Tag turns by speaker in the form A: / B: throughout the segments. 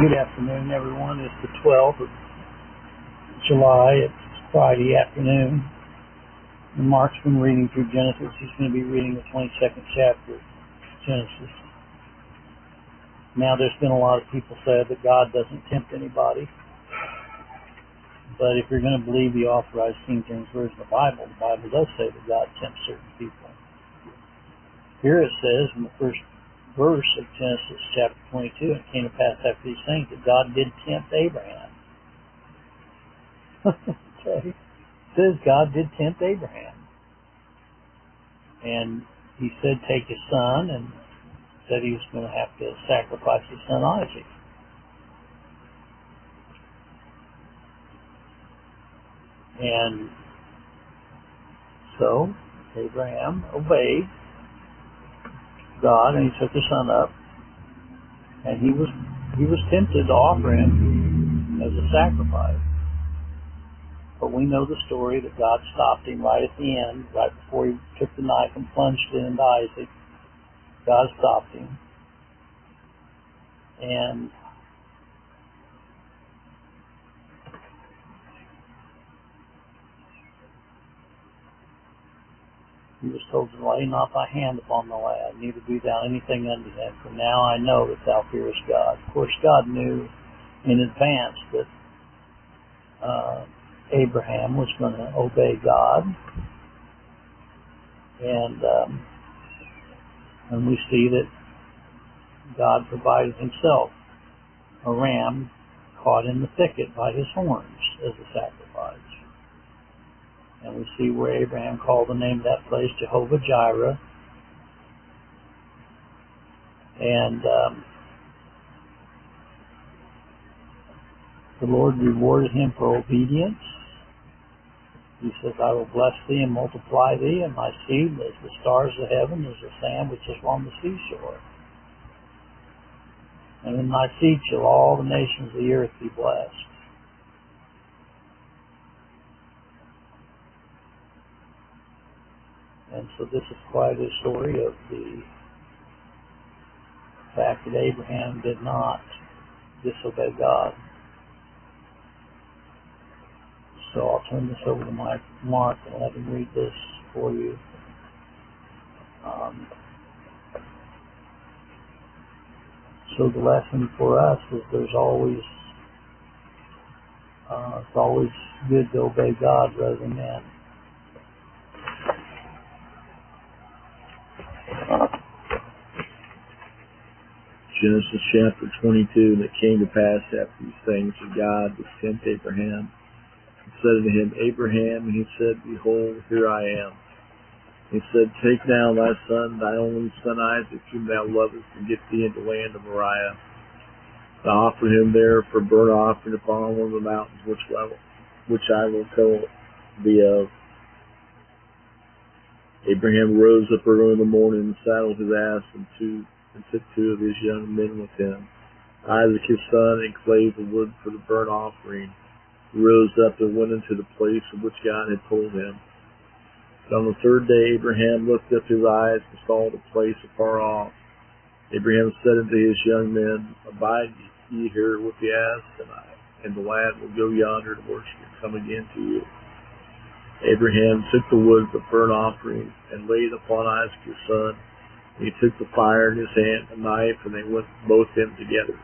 A: Good afternoon, everyone. It's the 12th of July. It's Friday afternoon. And Mark's been reading through Genesis. He's going to be reading the 22nd chapter of Genesis. Now, there's been a lot of people said that God doesn't tempt anybody. But if you're going to believe the Authorized King James Version of the Bible does say that God tempts certain people. Here it says in the first verse of Genesis chapter 22, it came to pass after these things that God did tempt Abraham. Okay. It says God did tempt Abraham. And he said, take his son, and said he was going to have to sacrifice his son Isaac. And so Abraham obeyed God, and he took his son up, and he was tempted to offer him as a sacrifice. But we know the story that God stopped him right at the end, right before he took the knife and plunged it into Isaac. God stopped him. And he was told to lay not thy hand upon the lad, neither do thou anything unto him, for now I know that thou fearest God. Of course, God knew in advance that Abraham was going to obey God. And we see that God provided himself a ram caught in the thicket by his horns as a sacrifice. And we see where Abraham called the name of that place Jehovah Jireh. And the Lord rewarded him for obedience. He says, I will bless thee and multiply thee, and thy seed as the stars of heaven, as the sand which is on the seashore. And in thy seed shall all the nations of the earth be blessed. And so this is quite a story of the fact that Abraham did not disobey God. So I'll turn this over to Mark and let him read this for you. So the lesson for us is it's always good to obey God rather than man.
B: Genesis chapter 22, and it came to pass after these things that God would tempt Abraham, and said unto him, Abraham, and he said, Behold, here I am. He said, Take now thy son, thy only son Isaac, whom thou lovest, and get thee into the land of Moriah. Thou offer him there for burnt offering upon one of the mountains which I will tell thee of. Abraham rose up early in the morning and saddled his ass and took two of his young men with him, Isaac his son, and clave the wood for the burnt offering. He rose up and went into the place of which God had told him. And on the third day Abraham lifted up his eyes and saw the place afar off. Abraham said unto his young men, Abide ye here with the ass, and the lad will go yonder to worship and come again to you. Abraham took the wood of the burnt offering and laid it upon Isaac his son. And he took the fire in his hand and a knife, and they went both them together.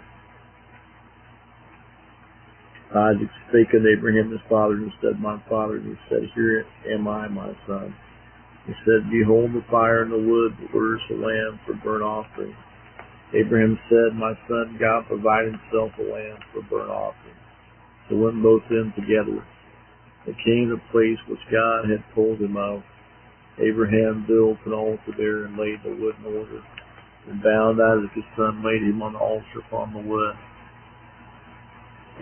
B: Isaac spake unto Abraham his father, and said, My father. And he said, Here am I, my son. He said, Behold the fire and the wood, but where is the lamb for burnt offering? Abraham said, My son, God provided himself a lamb for burnt offering. So went both them together. They came to the place which God had told him of. Abraham built an altar there and laid the wood in order, and bound Isaac his son, laid him on the altar upon the wood.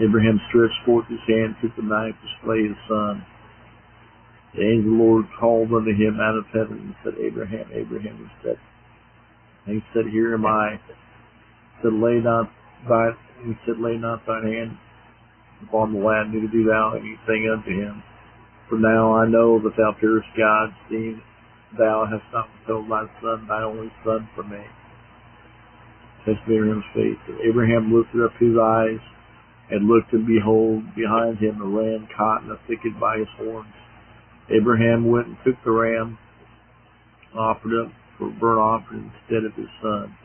B: Abraham stretched forth his hand, took the knife to slay his son. The angel of the Lord called unto him out of heaven and said, Abraham, Abraham. And he said, Here am I. He said, Lay not thine hand upon the lad, neither do thou anything unto him. For now I know that thou fearest God, seeing thou hast not withheld thy son, thy only son, from me. testing Abraham's faith. And Abraham lifted up his eyes and looked, and behold, behind him a ram caught in a thicket by his horns. Abraham went and took the ram and offered it for a burnt offering instead of his son.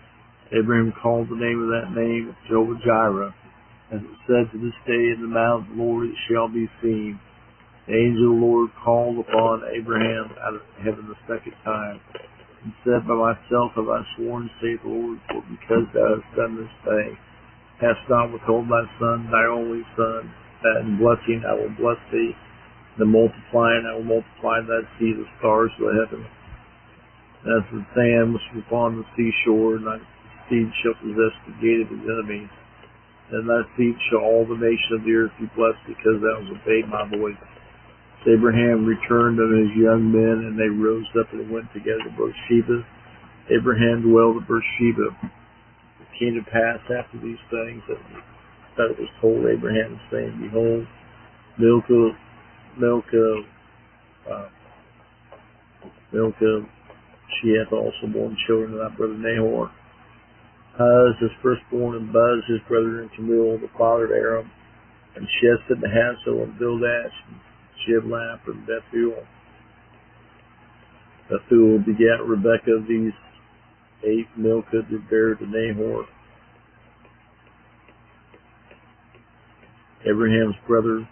B: Abraham called the name of that name Jehovah Jireh, as it said, to this day in the mount of the Lord it shall be seen. The angel of the Lord called upon Abraham out of heaven the second time, and said, By myself have I sworn, saith the Lord, for because thou hast done this thing, hast not withhold thy son, thy only son, that in blessing I will bless thee, and in multiplying I will multiply thy seed as stars of the heaven, as the sand which is upon the seashore, and thy seed shall possess the gate of his enemies. And thy seed shall all the nations of the earth be blessed, because thou hast obeyed my voice. So Abraham returned unto his young men, and they rose up and went together to Beersheba. Abraham dwelled at Beersheba. It came to pass after these things that it was told Abraham, saying, Behold, Milcah, she hath also borne children to thy brother Nahor. Huz, his firstborn, and Buz, his brother, and Kemuel, the father of Aram, and Shesed, and Hazel, and Bildash, and Shiblamp, and Bethuel. Bethuel begat Rebekah. These 8 Milcah did bear to Nahor, Abraham's brother,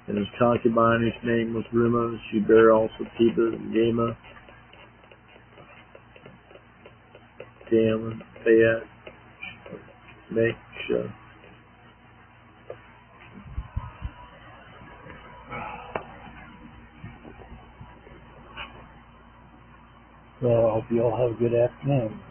B: and his concubine, whose name was Rimah. She bare also Tebah, and Gamah, Gam, and Phaat, Machah.
A: So I hope you all have a good afternoon.